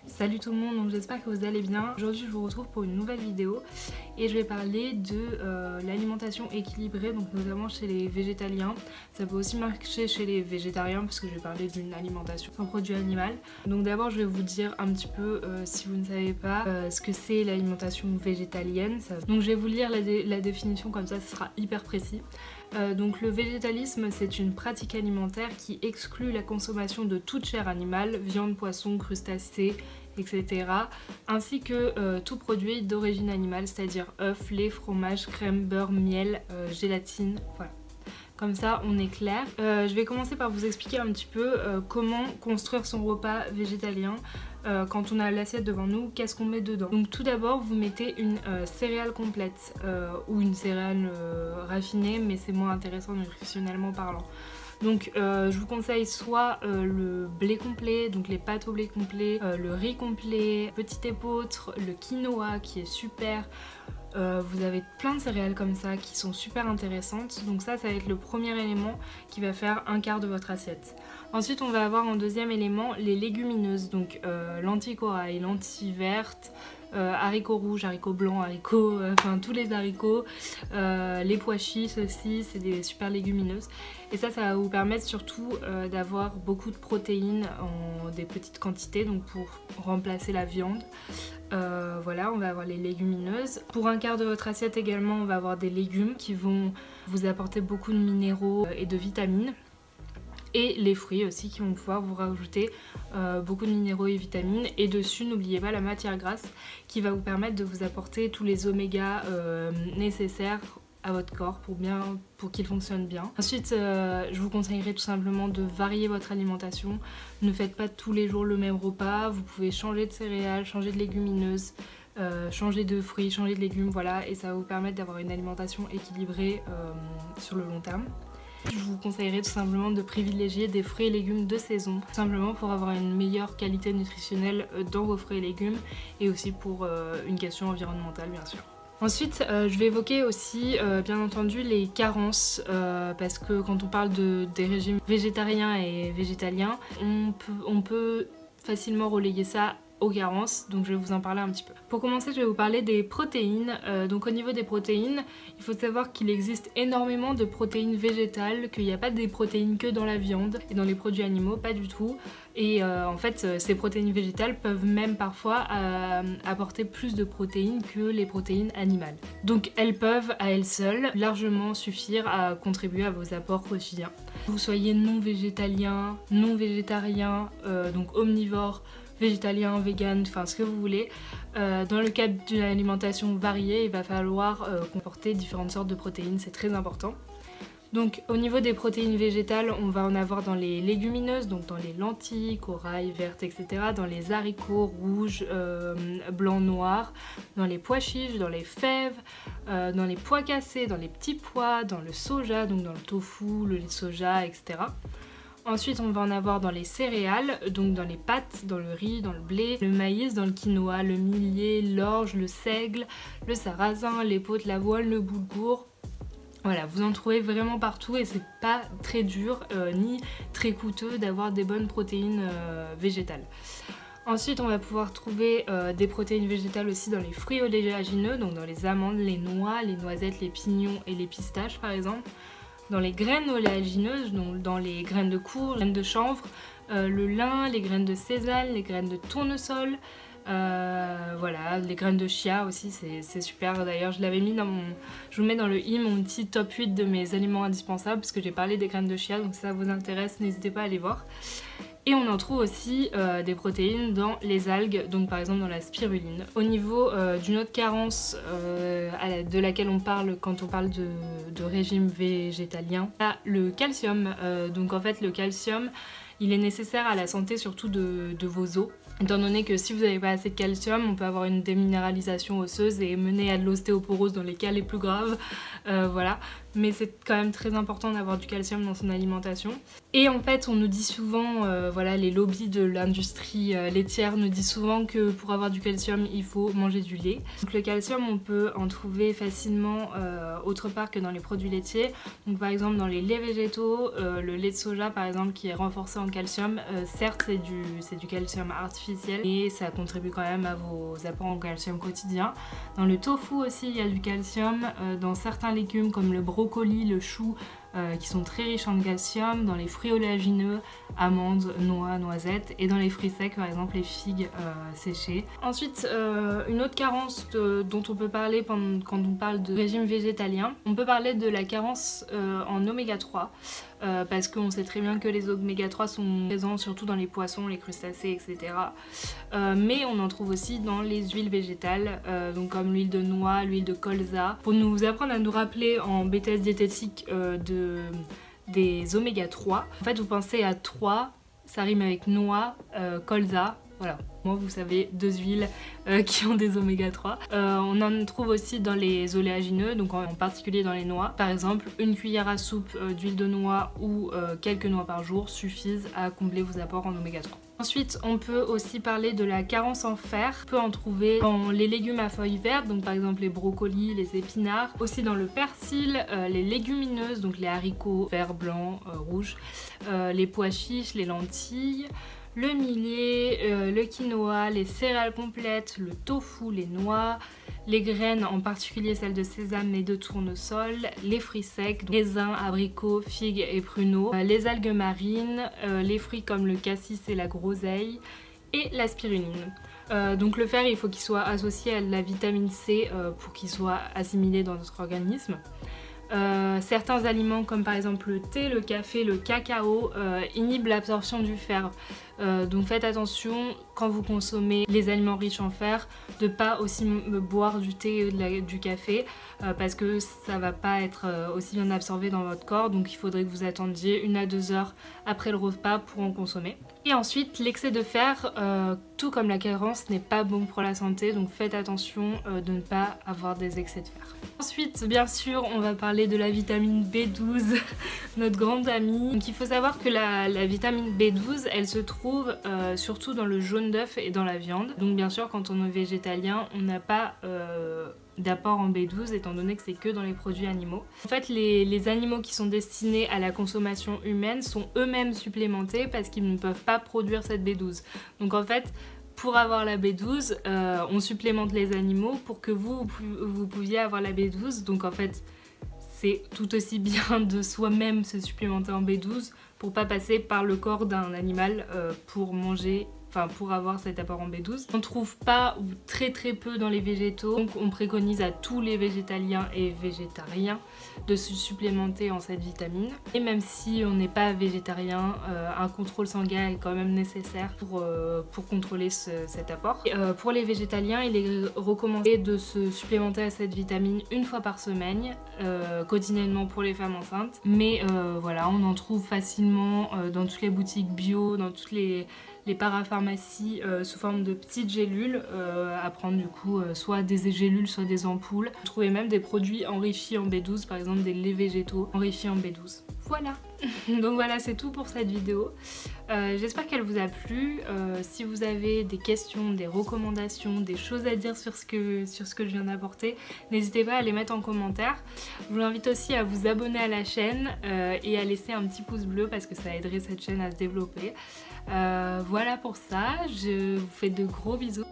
Salut tout le monde, donc j'espère que vous allez bien. Aujourd'hui je vous retrouve pour une nouvelle vidéo et je vais parler de l'alimentation équilibrée, donc notamment chez les végétaliens. Ça peut aussi marcher chez les végétariens parce que je vais parler d'une alimentation sans produit animal. Donc d'abord je vais vous dire un petit peu, si vous ne savez pas, ce que c'est l'alimentation végétalienne. Donc je vais vous lire la définition, comme ça ce sera hyper précis. Donc le végétalisme, c'est une pratique alimentaire qui exclut la consommation de toute chair animale, viande, poisson, crustacés, etc. ainsi que tout produit d'origine animale, c'est-à-dire œufs, lait, fromage, crème, beurre, miel, gélatine, voilà. Comme ça on est clair. Je vais commencer par vous expliquer un petit peu comment construire son repas végétalien. Quand on a l'assiette devant nous, qu'est-ce qu'on met dedans? Donc tout d'abord vous mettez une céréale complète ou une céréale raffinée, mais c'est moins intéressant nutritionnellement parlant. Donc je vous conseille soit le blé complet, donc les pâtes au blé complet, le riz complet, petit épeautre, le quinoa qui est super. Vous avez plein de céréales comme ça qui sont super intéressantes, donc ça va être le premier élément qui va faire un quart de votre assiette. Ensuite on va avoir en deuxième élément les légumineuses, donc lentilles corail, lentilles vertes, haricots rouges, haricots blancs, haricots, enfin tous les haricots, les pois chiches aussi, c'est des super légumineuses. Et ça va vous permettre surtout d'avoir beaucoup de protéines en des petites quantités, donc pour remplacer la viande. Voilà, on va avoir les légumineuses. Pour un quart de votre assiette également, on va avoir des légumes qui vont vous apporter beaucoup de minéraux et de vitamines. Et les fruits aussi qui vont pouvoir vous rajouter beaucoup de minéraux et vitamines. Et dessus, n'oubliez pas la matière grasse qui va vous permettre de vous apporter tous les oméga nécessaires à votre corps pour qu'il fonctionne bien. Ensuite, je vous conseillerais tout simplement de varier votre alimentation. Ne faites pas tous les jours le même repas. Vous pouvez changer de céréales, changer de légumineuses, changer de fruits, changer de légumes, voilà. Et ça va vous permettre d'avoir une alimentation équilibrée sur le long terme. Je vous conseillerais tout simplement de privilégier des fruits et légumes de saison, tout simplement pour avoir une meilleure qualité nutritionnelle dans vos fruits et légumes et aussi pour une question environnementale bien sûr. Ensuite, je vais évoquer aussi bien entendu les carences parce que quand on parle des régimes végétariens et végétaliens, on peut facilement relayer ça aux carences, donc je vais vous en parler un petit peu. Pour commencer, je vais vous parler des protéines. Donc au niveau des protéines, il faut savoir qu'il existe énormément de protéines végétales, qu'il n'y a pas des protéines que dans la viande et dans les produits animaux, pas du tout. Et en fait, ces protéines végétales peuvent même parfois apporter plus de protéines que les protéines animales. Donc elles peuvent à elles seules largement suffire à contribuer à vos apports quotidiens. Que vous soyez non végétalien, non végétarien, donc omnivore, végétalien, vegan, enfin ce que vous voulez. Dans le cadre d'une alimentation variée, il va falloir comporter différentes sortes de protéines, c'est très important. Donc au niveau des protéines végétales, on va en avoir dans les légumineuses, donc dans les lentilles, corail, vertes, etc. Dans les haricots rouges, blancs, noirs, dans les pois chiches, dans les fèves, dans les pois cassés, dans les petits pois, dans le soja, donc dans le tofu, le lait de soja, etc. Ensuite, on va en avoir dans les céréales, donc dans les pâtes, dans le riz, dans le blé, le maïs, dans le quinoa, le millet, l'orge, le seigle, le sarrasin, l'épeautre, l'avoine, le boulgour. Voilà, vous en trouvez vraiment partout et c'est pas très dur ni très coûteux d'avoir des bonnes protéines végétales. Ensuite, on va pouvoir trouver des protéines végétales aussi dans les fruits oléagineux, donc dans les amandes, les noix, les noisettes, les pignons et les pistaches par exemple. Dans les graines oléagineuses, donc dans les graines de courge, les graines de chanvre, le lin, les graines de sésame, les graines de tournesol, voilà, les graines de chia aussi, c'est super. D'ailleurs, je l'avais mis je vous mets dans le i mon petit top 8 de mes aliments indispensables parce que j'ai parlé des graines de chia, donc si ça vous intéresse, n'hésitez pas à aller voir. Et on en trouve aussi des protéines dans les algues, donc par exemple dans la spiruline. Au niveau d'une autre carence de laquelle on parle quand on parle de régime végétalien, là, le calcium. Donc en fait le calcium, il est nécessaire à la santé surtout de vos os. Étant donné que si vous n'avez pas assez de calcium, on peut avoir une déminéralisation osseuse et mener à de l'ostéoporose dans les cas les plus graves. Voilà. mais c'est quand même très important d'avoir du calcium dans son alimentation. Et en fait, on nous dit souvent, voilà, les lobbies de l'industrie laitière nous disent souvent que pour avoir du calcium, il faut manger du lait. Donc le calcium, on peut en trouver facilement autre part que dans les produits laitiers. Donc par exemple dans les laits végétaux, le lait de soja par exemple qui est renforcé en calcium, certes c'est du calcium artificiel et ça contribue quand même à vos apports en calcium quotidien. Dans le tofu aussi il y a du calcium, dans certains légumes comme le brocoli, le chou, qui sont très riches en calcium, dans les fruits oléagineux, amandes, noix, noisettes, et dans les fruits secs par exemple les figues séchées. Ensuite une autre carence dont on peut parler quand on parle de régime végétalien, on peut parler de la carence en oméga 3 parce qu'on sait très bien que les oméga 3 sont présents surtout dans les poissons, les crustacés, etc. Mais on en trouve aussi dans les huiles végétales, donc comme l'huile de noix, l'huile de colza, pour nous apprendre à nous rappeler en BTS diététique des oméga 3. En fait vous pensez à 3, ça rime avec noix, colza, voilà. Moi vous savez, deux huiles qui ont des oméga 3. On en trouve aussi dans les oléagineux, donc en particulier dans les noix. Par exemple, une cuillère à soupe d'huile de noix ou quelques noix par jour suffisent à combler vos apports en oméga 3. Ensuite, on peut aussi parler de la carence en fer. On peut en trouver dans les légumes à feuilles vertes, donc par exemple les brocolis, les épinards. Aussi dans le persil, les légumineuses, donc les haricots verts, blancs, rouges, les pois chiches, les lentilles, le millet, le quinoa, les céréales complètes, le tofu, les noix, les graines, en particulier celles de sésame et de tournesol, les fruits secs, raisins, abricots, figues et pruneaux, les algues marines, les fruits comme le cassis et la groseille et la spiruline. Donc le fer, il faut qu'il soit associé à la vitamine C pour qu'il soit assimilé dans notre organisme. Certains aliments comme par exemple le thé, le café, le cacao inhibent l'absorption du fer. Donc faites attention quand vous consommez les aliments riches en fer de pas aussi boire du thé et du café parce que ça va pas être aussi bien absorbé dans votre corps, donc il faudrait que vous attendiez 1 à 2 heures après le repas pour en consommer. Et ensuite l'excès de fer, tout comme la carence, n'est pas bon pour la santé, donc faites attention de ne pas avoir des excès de fer. Ensuite bien sûr on va parler de la vitamine B12, notre grande amie. Donc il faut savoir que la vitamine B12 elle se trouve surtout dans le jaune d'œuf et dans la viande. Donc bien sûr quand on est végétalien on n'a pas d'apport en B12 étant donné que c'est que dans les produits animaux. En fait les animaux qui sont destinés à la consommation humaine sont eux-mêmes supplémentés parce qu'ils ne peuvent pas produire cette B12. Donc en fait pour avoir la B12, on supplémente les animaux pour que vous pouviez avoir la B12. Donc en fait c'est tout aussi bien de soi-même se supplémenter en B12 pour pas passer par le corps d'un animal pour manger, enfin pour avoir cet apport en B12. On ne trouve pas ou très peu dans les végétaux, donc on préconise à tous les végétaliens et végétariens de se supplémenter en cette vitamine. Et même si on n'est pas végétarien, un contrôle sanguin est quand même nécessaire pour contrôler cet apport. Et, pour les végétaliens, il est recommandé de se supplémenter à cette vitamine 1 fois par semaine, quotidiennement pour les femmes enceintes. Mais voilà, on en trouve facilement dans toutes les boutiques bio, dans toutes les parapharmacies sous forme de petites gélules à prendre du coup soit des gélules soit des ampoules. Vous trouvez même des produits enrichis en B12, par exemple des laits végétaux enrichis en B12. Voilà. Donc voilà, c'est tout pour cette vidéo. J'espère qu'elle vous a plu. Si vous avez des questions, des recommandations, des choses à dire sur ce que je viens d'apporter, n'hésitez pas à les mettre en commentaire. Je vous invite aussi à vous abonner à la chaîne et à laisser un petit pouce bleu parce que ça aiderait cette chaîne à se développer. Voilà pour ça, je vous fais de gros bisous.